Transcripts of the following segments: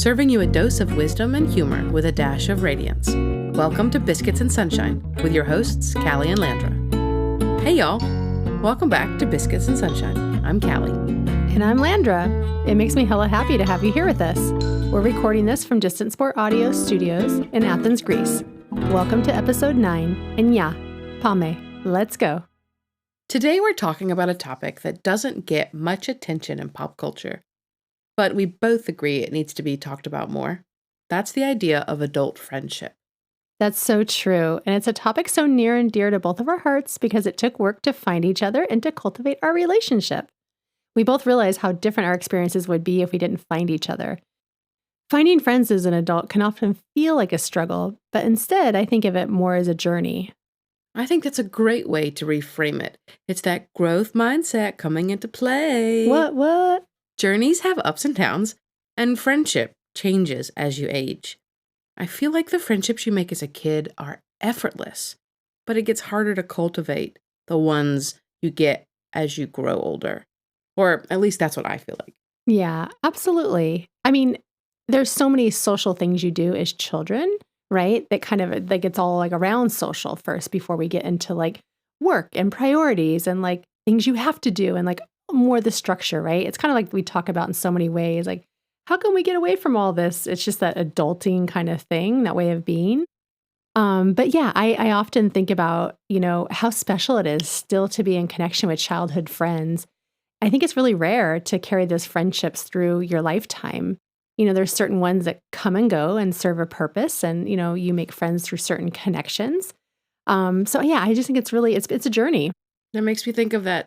serving you a dose of wisdom and humor with a dash of radiance. Welcome to Biscuits and Sunshine with your hosts, Callie and Landra. Hey y'all, welcome back to Biscuits and Sunshine. I'm Callie. And I'm Landra. It makes me hella happy to have you here with us. We're recording this from Distant Sport Audio Studios in Athens, Greece. Welcome to episode 9, and yeah, Pame, let's go. Today we're talking about a topic that doesn't get much attention in pop culture, but we both agree it needs to be talked about more. That's the idea of adult friendship. That's so true, and it's a topic so near and dear to both of our hearts because it took work to find each other and to cultivate our relationship. We both realize how different our experiences would be if we didn't find each other. Finding friends as an adult can often feel like a struggle, but instead I think of it more as a journey. I think that's a great way to reframe it. It's that growth mindset coming into play. What? Journeys have ups and downs, and friendship changes as you age. I feel like the friendships you make as a kid are effortless, but it gets harder to cultivate the ones you get as you grow older. Or at least that's what I feel like. Yeah, absolutely. I mean, there's so many social things you do as children, right? That gets all like around social first before we get into like work and priorities and like things you have to do and like more the structure, right? It's kind of like we talk about in so many ways, like how can we get away from all this? It's just that adulting kind of thing, that way of being. But yeah, I often think about, how special it is still to be in connection with childhood friends. I think it's really rare to carry those friendships through your lifetime. There's certain ones that come and go and serve a purpose and, you make friends through certain connections. So yeah, I just think it's a journey. That makes me think of that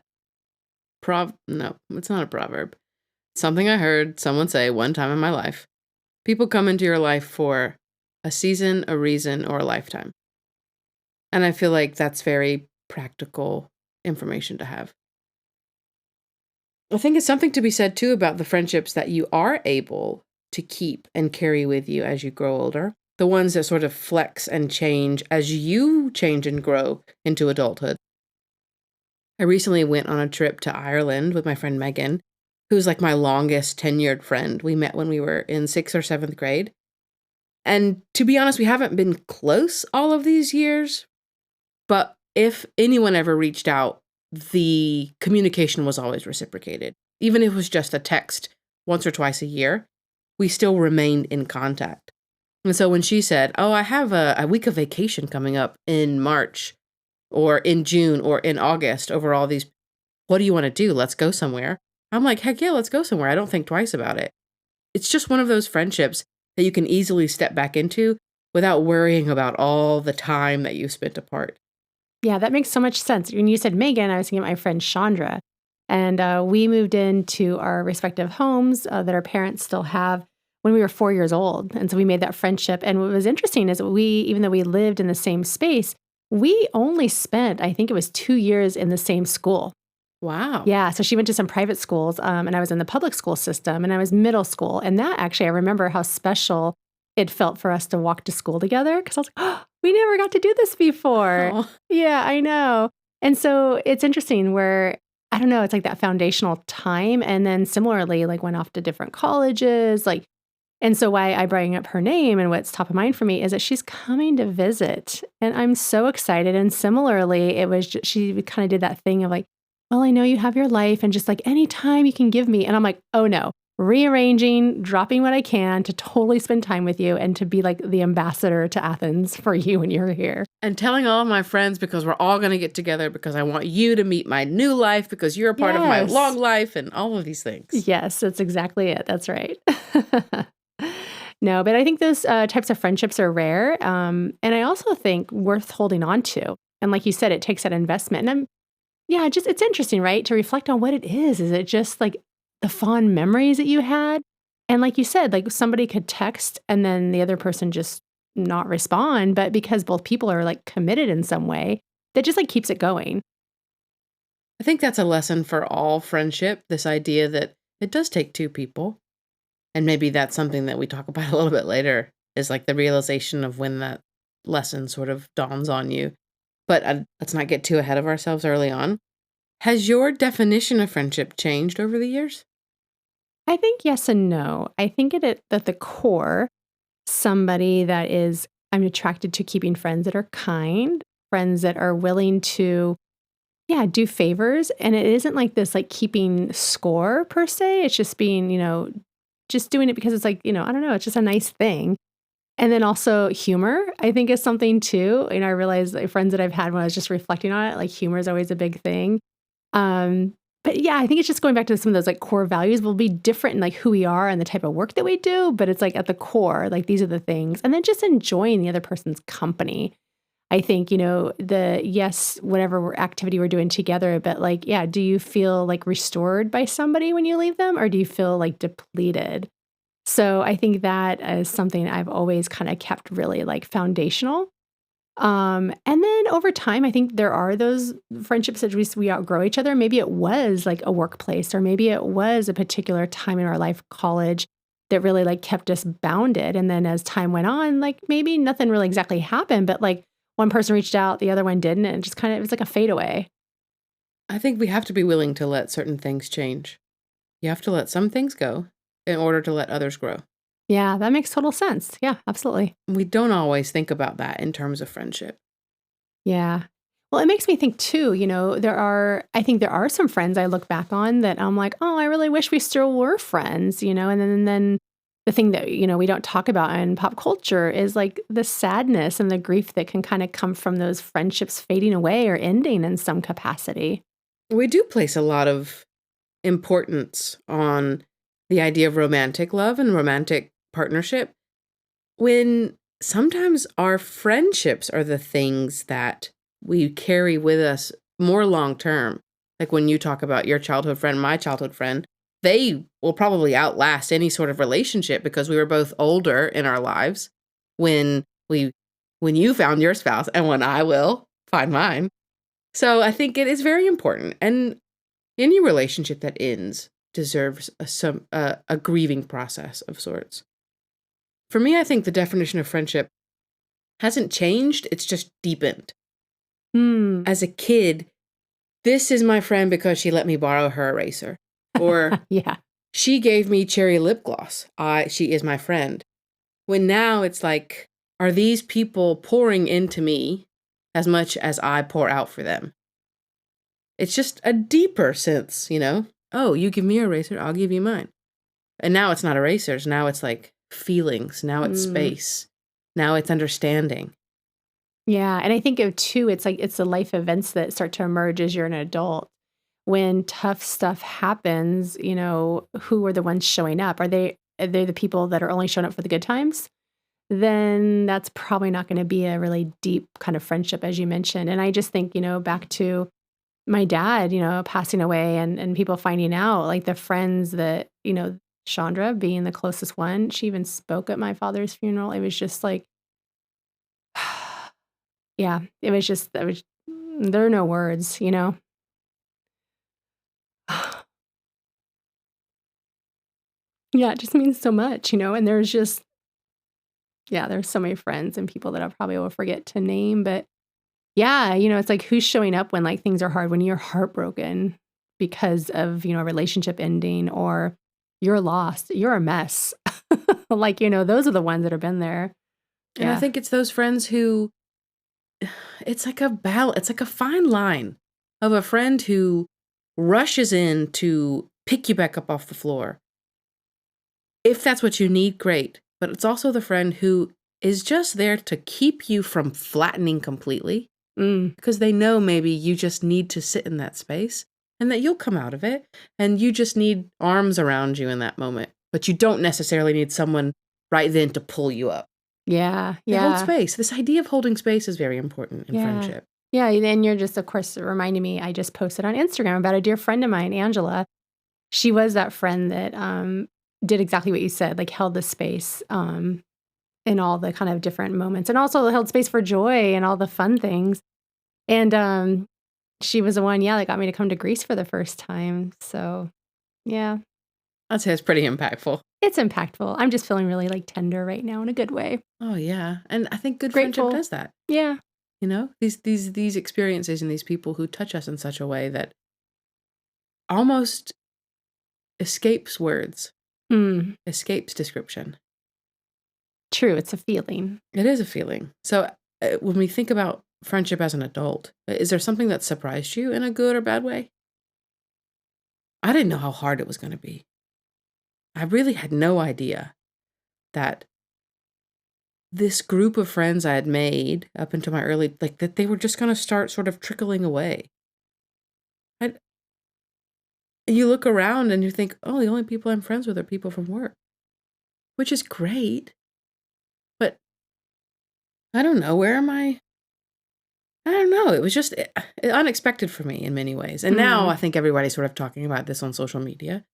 no, it's not a proverb. Something I heard someone say one time in my life. People come into your life for a season, a reason, or a lifetime. And I feel like that's very practical information to have. I think it's something to be said too about the friendships that you are able to keep and carry with you as you grow older. The ones that sort of flex and change as you change and grow into adulthood. I recently went on a trip to Ireland with my friend Megan, who's like my longest tenured friend. We met when we were in 6th or 7th grade. And to be honest, we haven't been close all of these years. But if anyone ever reached out, the communication was always reciprocated. Even if it was just a text once or twice a year, we still remained in contact. And so when she said, I have a week of vacation coming up in March or in June or in August over all these, what do you want to do? Let's go somewhere. I'm like, heck yeah, let's go somewhere. I don't think twice about it. It's just one of those friendships that you can easily step back into without worrying about all the time that you spent apart. Yeah, that makes so much sense. When you said Megan, I was thinking of my friend Chandra. And we moved into our respective homes that our parents still have when we were 4 years old. And so we made that friendship. And what was interesting is even though we lived in the same space, we only spent, I think it was 2 years in the same school. Wow. Yeah. So she went to some private schools and I was in the public school system and I was middle school. And that actually, I remember how special it felt for us to walk to school together because I was like, we never got to do this before. Oh. Yeah, I know. And so it's interesting where, I don't know, it's like that foundational time. And then similarly, like went off to different colleges, and so why I bring up her name and what's top of mind for me is that she's coming to visit and I'm so excited. And similarly, she kind of did that thing of like, well, I know you have your life and just like any time you can give me. And I'm like, oh no, rearranging, dropping what I can to totally spend time with you and to be like the ambassador to Athens for you when you're here. And telling all of my friends because we're all going to get together because I want you to meet my new life because you're a part of my long life and all of these things. Yes, that's exactly it. That's right. No, but I think those types of friendships are rare. And I also think worth holding on to. And like you said, it takes that investment. And it's interesting, right? To reflect on what it is. Is it just like the fond memories that you had? And like you said, like somebody could text and then the other person just not respond. But because both people are like committed in some way, that just like keeps it going. I think that's a lesson for all friendship, this idea that it does take two people. And maybe that's something that we talk about a little bit later, is like the realization of when that lesson sort of dawns on you. But let's not get too ahead of ourselves early on. Has your definition of friendship changed over the years? I think yes and no. I think at the core, somebody that is I'm attracted to keeping friends that are kind, friends that are willing to, yeah, do favors, and it isn't like this, like, keeping score per se, it's just being, just doing it because it's like, I don't know, it's just a nice thing. And then also humor, I think is something too, I realized, like, friends that I've had when I was just reflecting on it, like, humor is always a big thing. Um, but yeah, I think it's just going back to some of those, like, core values will be different in, like, who we are and the type of work that we do, but it's, like, at the core, like, these are the things. And then just enjoying the other person's company. I think, yes, whatever activity we're doing together, but, like, yeah, do you feel, like, restored by somebody when you leave them, or do you feel, like, depleted? So I think that is something I've always kinda kept really, like, foundational. And then over time, I think there are those friendships that we outgrow each other. Maybe it was like a workplace, or maybe it was a particular time in our life, college, that really like kept us bounded. And then as time went on, like maybe nothing really exactly happened, but like one person reached out, the other one didn't, and it just kind of it was like a fade away. I think we have to be willing to let certain things change. You have to let some things go in order to let others grow. Yeah, that makes total sense. Yeah, absolutely. We don't always think about that in terms of friendship. Yeah. Well, it makes me think too, I think there are some friends I look back on that I'm like, oh, I really wish we still were friends, and then the thing that, we don't talk about in pop culture is like the sadness and the grief that can kind of come from those friendships fading away or ending in some capacity. We do place a lot of importance on the idea of romantic love and romantic partnership when sometimes our friendships are the things that we carry with us more long term. Like when you talk about your childhood friend, my childhood friend, they will probably outlast any sort of relationship because we were both older in our lives when we when you found your spouse and when I will find mine. So I think it is very important. And any relationship that ends deserves a grieving process of sorts. For me, I think the definition of friendship hasn't changed, it's just deepened. Hmm. As a kid, this is my friend because she let me borrow her eraser, or Yeah. she gave me cherry lip gloss. She is my friend. When now it's like, are these people pouring into me as much as I pour out for them? It's just a deeper sense, you know? Oh, you give me a eraser, I'll give you mine. And now it's not erasers, now it's like feelings, now it's Mm. space, now it's understanding. Yeah. And I think of too, it's like it's the life events that start to emerge as you're an adult. When tough stuff happens, who are the ones showing up? Are they the people that are only showing up for the good times? Then that's probably not going to be a really deep kind of friendship, as you mentioned. And I just think, back to my dad, passing away, and people finding out, like the friends that, Chandra being the closest one, she even spoke at my father's funeral. It was just like, yeah, there are no words. Yeah, it just means so much. And yeah, there's so many friends and people that I probably will forget to name, but yeah, it's like who's showing up when like things are hard, when you're heartbroken because of, a relationship ending, or you're lost, you're a mess. Like, those are the ones that have been there. And I Yeah. think it's those friends who it's like a fine line of a friend who rushes in to pick you back up off the floor. If that's what you need, great. But it's also the friend who is just there to keep you from flattening completely Mm, because they know maybe you just need to sit in that space and that you'll come out of it and you just need arms around you in that moment. But you don't necessarily need someone right then to pull you up. yeah, They hold yeah, space. This idea of holding space is very important in yeah. friendship. Yeah, and you're just, of course, reminding me, I just posted on Instagram about a dear friend of mine, Angela. She was that friend that, did exactly what you said, like, held the space, in all the kind of different moments, and also held space for joy and all the fun things. And, she was the one, yeah, that got me to come to Greece for the first time. So, yeah, I'd say it's pretty impactful. it's impactful. I'm just feeling really, like, tender right now in a good way. Oh, yeah, and I think good friendship Grateful. does that, Yeah. you know? These experiences and these people who touch us in such a way that almost escapes words, Mm, escapes description. true. It's a feeling. It is a feeling. So, when we think about friendship as an adult, is there something that surprised you in a good or bad way? I didn't know how hard it was gonna be. I really had no idea that this group of friends I had made up into my early like, that they were just gonna start sort of trickling away. And you look around and you think, "Oh, the only people I'm friends with are people from work," which is great, but I don't know, where am I don't know, it was just, unexpected for me in many ways, and now I Mm. think everybody's sort of talking about this on social media,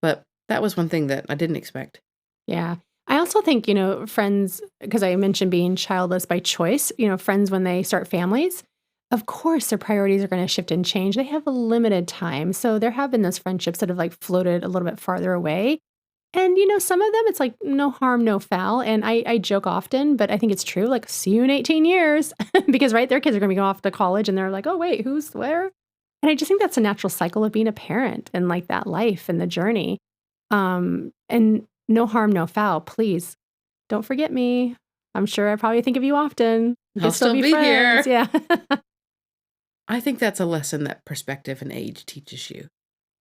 but that was one thing that I didn't expect. Yeah. I also think, friends, because I mentioned being childless by choice, friends when they start families, of course their priorities are going to shift and change. They have a limited time. So there have been those friendships that have like floated a little bit farther away. And, some of them it's like no harm, no foul. And I joke often, but I think it's true. Like, see you in 18 years because, right, their kids are going to be going off to college and they're like, oh, wait, who's where? And I just think that's a natural cycle of being a parent and like that life and the journey. And no harm, no foul. Please don't forget me. I'm sure I probably think of you often. We I'll can still still be be friends. here. Yeah. I think that's a lesson that perspective and age teaches you,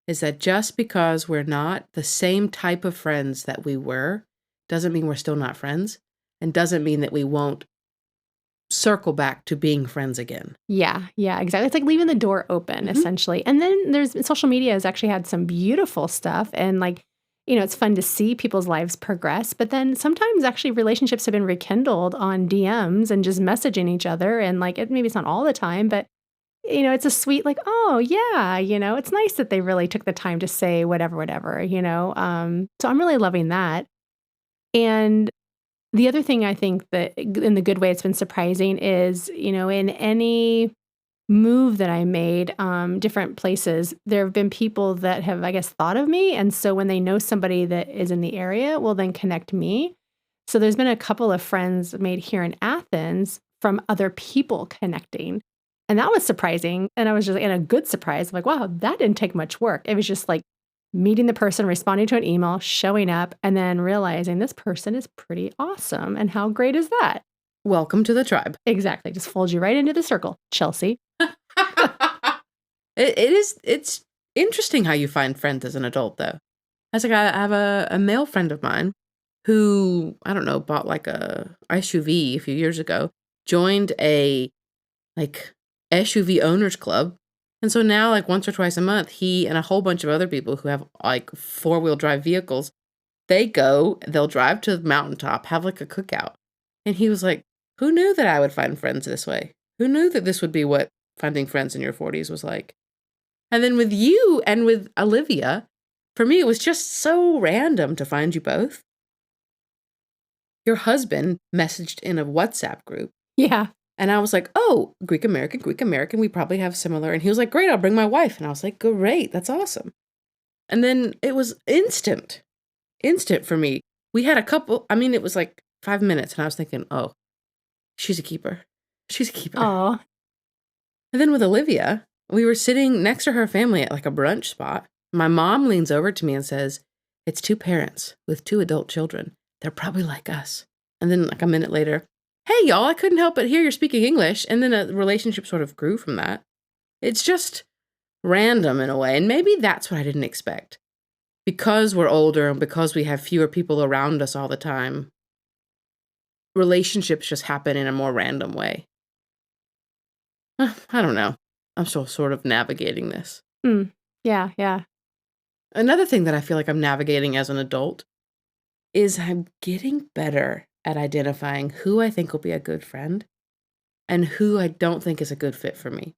is that just because we're not the same type of friends that we were, doesn't mean we're still not friends, and doesn't mean that we won't circle back to being friends again. Yeah, yeah, exactly. It's like leaving the door open Mhm. essentially. And then there's social media has actually had some beautiful stuff and like, it's fun to see people's lives progress, but then sometimes actually relationships have been rekindled on DMs and just messaging each other and like maybe it's not all the time, but it's a sweet like, "Oh, yeah," it's nice that they really took the time to say whatever, whatever. So I'm really loving that. And the other thing I think that in the good way it's been surprising is, in any move that I made, different places, there have been people that have, I guess, thought of me, and so when they know somebody that is in the area, will then connect me. So there's been a couple of friends made here in Athens from other people connecting, and that was surprising, and I was just in a good surprise, like, "Wow, that didn't take much work." It was just, like, meeting the person, responding to an email, showing up, and then realizing this person is pretty awesome, and how great is that? Welcome to the tribe. Exactly, just folds you right into the circle, Chelsea. It's interesting how you find friends as an adult, though. I was like, I have a male friend of mine who, I don't know, bought like a SUV a few years ago, joined a like SUV owners club. And so now, like once or twice a month, he and a whole bunch of other people who have like four-wheel drive vehicles, they'll drive to the mountaintop, have like a cookout. And he was like, who knew that I would find friends this way? Who knew that this would be what finding friends in your 40s was like? And then with you and with Olivia, for me, it was just so random to find you both. Your husband messaged in a WhatsApp group, Yeah. and I was like, "Oh, Greek American, Greek American, we probably have similar." And he was like, "Great, I'll bring my wife." And I was like, "Great, that's awesome." And then it was instant for me. We had a couple, I mean, it was like 5 minutes, and I was thinking, "Oh, she's a keeper. She's a keeper." Oh, And then with Olivia, we were sitting next to her family at like a brunch spot. My mom leans over to me and says, "It's two parents with two adult children. They're probably like us." And then, like a minute later, "Hey, y'all, I couldn't help but hear you're speaking English." And then a relationship sort of grew from that. It's just random in a way. And maybe that's what I didn't expect. Because we're older and because we have fewer people around us all the time, relationships just happen in a more random way. I don't know. I'm still sort of navigating this. mm. Yeah, yeah. Another thing that I feel like I'm navigating as an adult is I'm getting better at identifying who I think will be a good friend and who I don't think is a good fit for me.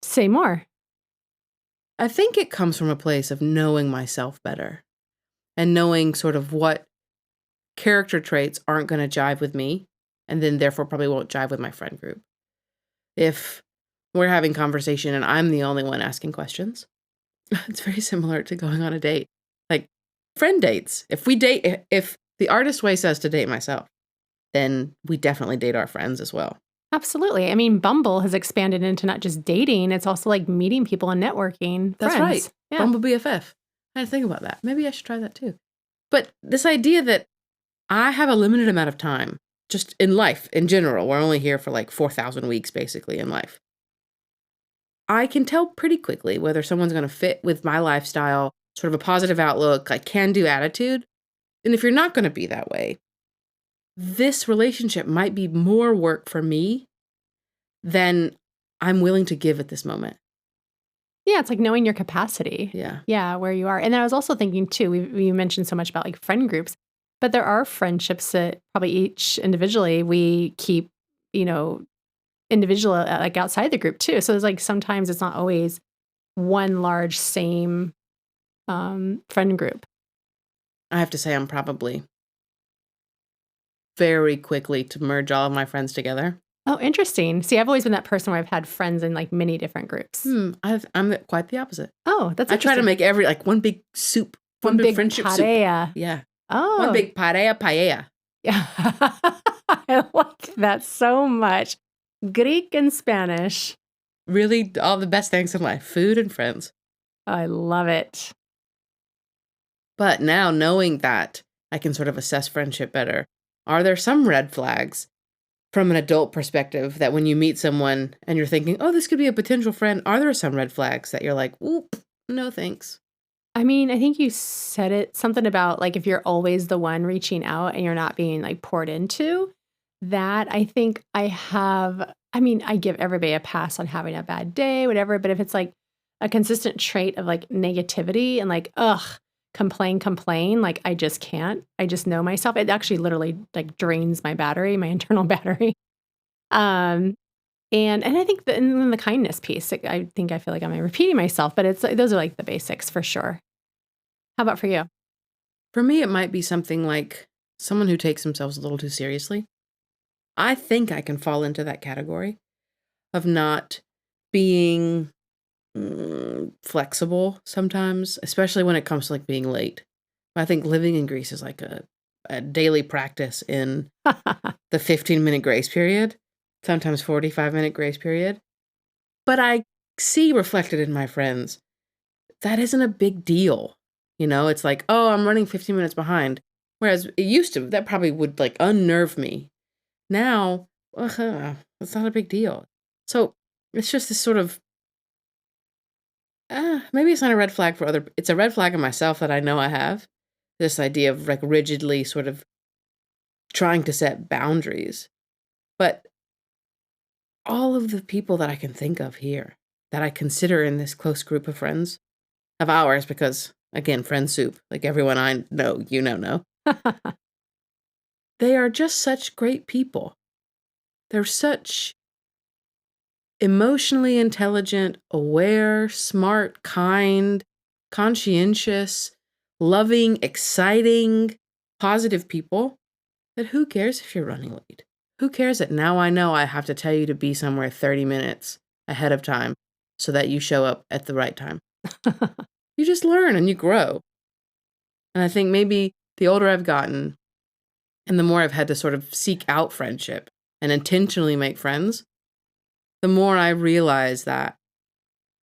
Say more. I think it comes from a place of knowing myself better and knowing sort of what character traits aren't going to jive with me and then therefore probably won't jive with my friend group. If we're having conversation and I'm the only one asking questions, it's very similar to going on a date. Like friend dates. If the artist way says to date myself, then we definitely date our friends as well. Absolutely. I mean, Bumble has expanded into not just dating, it's also like meeting people and networking, That's right. friends. Yeah. Bumble BFF. I didn't think about that. Maybe I should try that too. But this idea that I have a limited amount of time, just in life in general, we're only here for like 4,000 weeks basically in life. I can tell pretty quickly whether someone's going to fit with my lifestyle, sort of a positive outlook, like can do attitude. And if you're not going to be that way, this relationship might be more work for me than I'm willing to give at this moment. Yeah, it's like knowing your capacity. Yeah. Yeah, where you are. And then I was also thinking too, we mentioned so much about like friend groups, but there are friendships that probably each individually we keep, you know, individual like outside the group too. So it's like sometimes it's not always one large same friend group. I have to say, I'm probably very quickly to merge all of my friends together. Oh, interesting. See, I've always been that person where I've had friends in like many different groups. I'm quite the opposite. Oh, that's I try to interesting. make every, like, one big soup, one One big big friendship soup. paella. Yeah. One Oh, big paella. yeah. I like that so much. Greek and Spanish. Really, all the best things in life, food and friends. I love it. But now knowing that I can sort of assess friendship better, are there some red flags from an adult perspective that when you meet someone and you're thinking, oh, this could be a potential friend, are there some red flags that you're like, oop, no thanks? I mean, I think you said it something about like if you're always the one reaching out and you're not being like poured into, that I think I have. I mean, I give everybody a pass on having a bad day, whatever. But if it's like a consistent trait of like negativity and like, ugh, complain, like I just can't. I just know myself. It actually literally like drains my battery, my internal battery. Um, and I think and then the kindness piece, like, I think I feel like I'm repeating myself, but it's those are like the basics for sure. How about for you? For me, it might be something like someone who takes themselves a little too seriously. I think I can fall into that category of not being flexible sometimes, especially when it comes to like being late. I think living in Greece is like a daily practice in the 15-minute grace period, sometimes 45-minute grace period. But I see reflected in my friends that isn't a big deal. You know, it's like, oh, I'm running 15 minutes behind. Whereas it used to, that probably would like unnerve me. Now, it's not a big deal. So it's just this sort of, maybe it's not a red flag for it's a red flag in myself that I know I have. This idea of like rigidly sort of trying to set boundaries. But all of the people that I can think of here that I consider in this close group of friends of ours, because again, friend soup, like everyone I know, know, they are just such great people. They're such emotionally intelligent, aware, smart, kind, conscientious, loving, exciting, positive people that who cares if you're running late? Who cares that now I know I have to tell you to be somewhere 30 minutes ahead of time so that you show up at the right time? You just learn and you grow. And I think maybe the older I've gotten and the more I've had to sort of seek out friendship and intentionally make friends, the more I realize that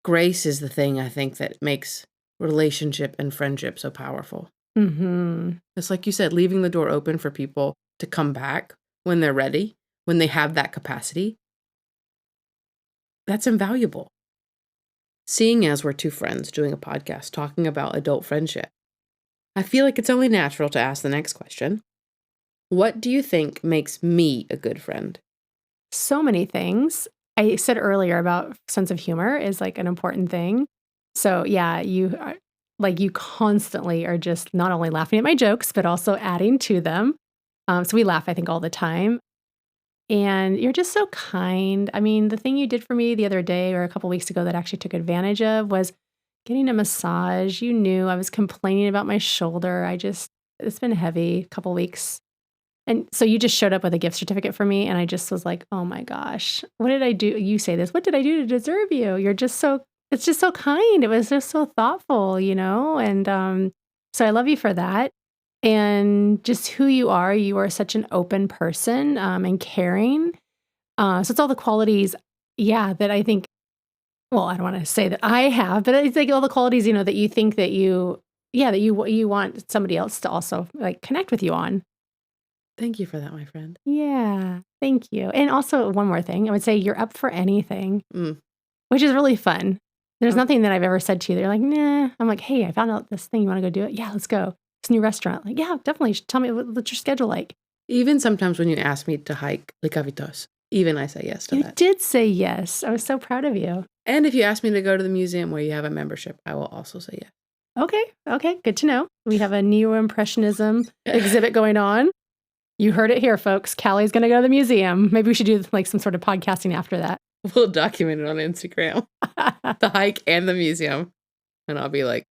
grace is the thing I think that makes relationship and friendship so powerful. Hmm. It's like you said, leaving the door open for people to come back when they're ready, when they have that capacity. That's invaluable. Seeing as we're two friends doing a podcast talking about adult friendship, I feel like it's only natural to ask the next question. What do you think makes me a good friend? So many things. I said earlier about sense of humor is like an important thing. So yeah, you are, like you constantly are just not only laughing at my jokes, but also adding to them. So we laugh, I think, all the time. And you're just so kind. I mean, the thing you did for me the other day or a couple weeks ago that I actually took advantage of was getting a massage. You knew I was complaining about my shoulder. It's been heavy a couple weeks. And so you just showed up with a gift certificate for me. And I just was like, oh my gosh, what did I do? You say this, what did I do to deserve you? It's just so kind. It was just so thoughtful, you know? And so I love you for that. And just who you are such an open person and caring. So it's all the qualities, that I think, well, I don't want to say that I have, but it's like all the qualities, that you think that you want somebody else to also like connect with you on. Thank you for that, my friend. Yeah, thank you. And also one more thing, I would say you're up for anything, Mm. which is really fun. There's Oh. nothing that I've ever said to you that you're like, nah. I'm like, hey, I found out this thing. You want to go do it? Yeah, let's go. This new restaurant. Like, yeah, definitely. Tell me what's your schedule like. Even sometimes when you ask me to hike Le Cavitos, even I say yes to You that. did say yes. I was so proud of you. And if you ask me to go to the museum where you have a membership, I will also say yes. Okay, good to know. We have a neo-impressionism exhibit going on. You heard it here, folks. Callie's going to go to the museum. Maybe we should do like some sort of podcasting after that. We'll document it on Instagram, the hike and the museum. And I'll be like,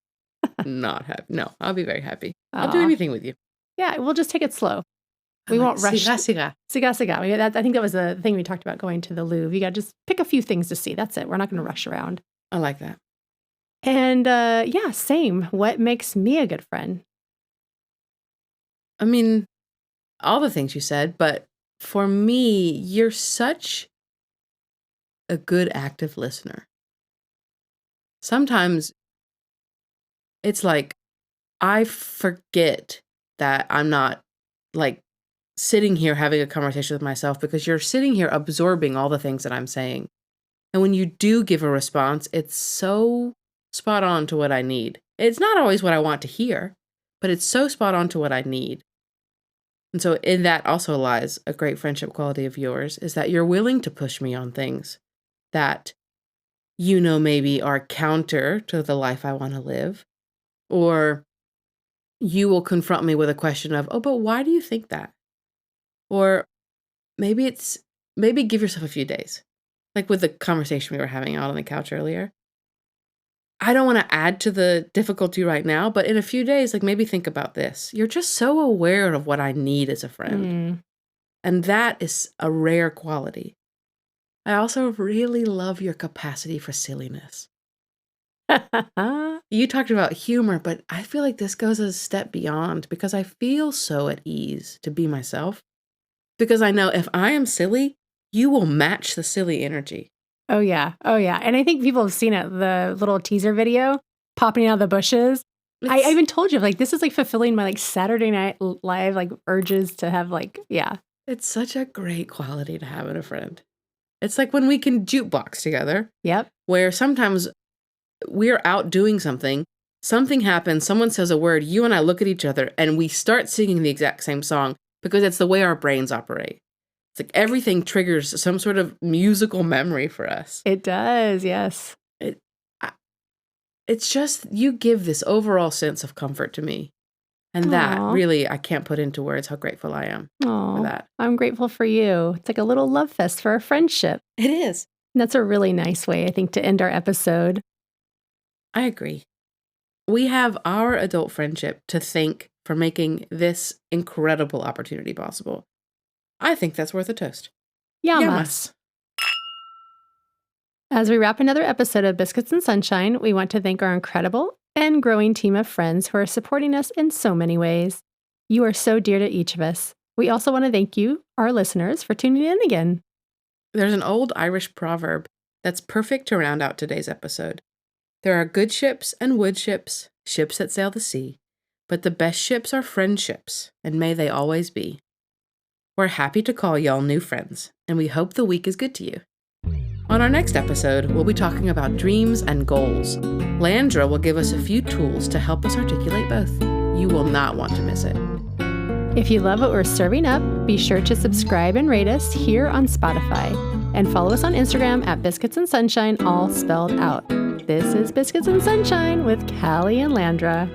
not happy. No, I'll be very happy. I'll do anything with you. Yeah, we'll just take it slow. We I'm won't like, rush. Siga. Siga. I think that was the thing we talked about going to the Louvre. You got to just pick a few things to see. That's it. We're not going to rush around. I like that. And same. What makes me a good friend? I mean, all the things you said, but for me, you're such a good active listener. Sometimes it's like I forget that I'm not like sitting here having a conversation with myself because you're sitting here absorbing all the things that I'm saying. And when you do give a response, it's so spot on to what I need. It's not always what I want to hear, but it's so spot on to what I need. And so in that also lies a great friendship quality of yours, is that you're willing to push me on things that maybe are counter to the life I want to live. Or you will confront me with a question of, oh, but why do you think that? Or maybe give yourself a few days. Like with the conversation we were having out on the couch earlier. I don't want to add to the difficulty right now, but in a few days, like maybe think about this. You're just so aware of what I need as a friend. And that is a rare quality. I also really love your capacity for silliness. You talked about humor, but I feel like this goes a step beyond because I feel so at ease to be myself. Because I know if I am silly, you will match the silly energy. Oh, yeah. And I think people have seen it, the little teaser video popping out of the bushes. I even told you, like, this is like fulfilling my like Saturday Night Live like urges to have like, yeah. It's such a great quality to have in a friend. It's like when we can jukebox together. Yep. Where sometimes we're out doing something happens, someone says a word, you and I look at each other and we start singing the exact same song because it's the way our brains operate. It's like everything triggers some sort of musical memory for us. It does, yes. It's just, you give this overall sense of comfort to me. And that really, I can't put into words how grateful I am for that. I'm grateful for you. It's like a little love fest for our friendship. It is. And that's a really nice way, I think, to end our episode. I agree. We have our adult friendship to thank for making this incredible opportunity possible. I think that's worth a toast. Yamas. As we wrap another episode of Biscuits and Sunshine, we want to thank our incredible and growing team of friends who are supporting us in so many ways. You are so dear to each of us. We also want to thank you, our listeners, for tuning in again. There's an old Irish proverb that's perfect to round out today's episode. There are good ships and wood ships, ships that sail the sea, but the best ships are friendships, and may they always be. We're happy to call y'all new friends, and we hope the week is good to you. On our next episode, we'll be talking about dreams and goals. Landra will give us a few tools to help us articulate both. You will not want to miss it. If you love what we're serving up, be sure to subscribe and rate us here on Spotify. And follow us on Instagram at Biscuits and Sunshine, all spelled out. This is Biscuits and Sunshine with Callie and Landra.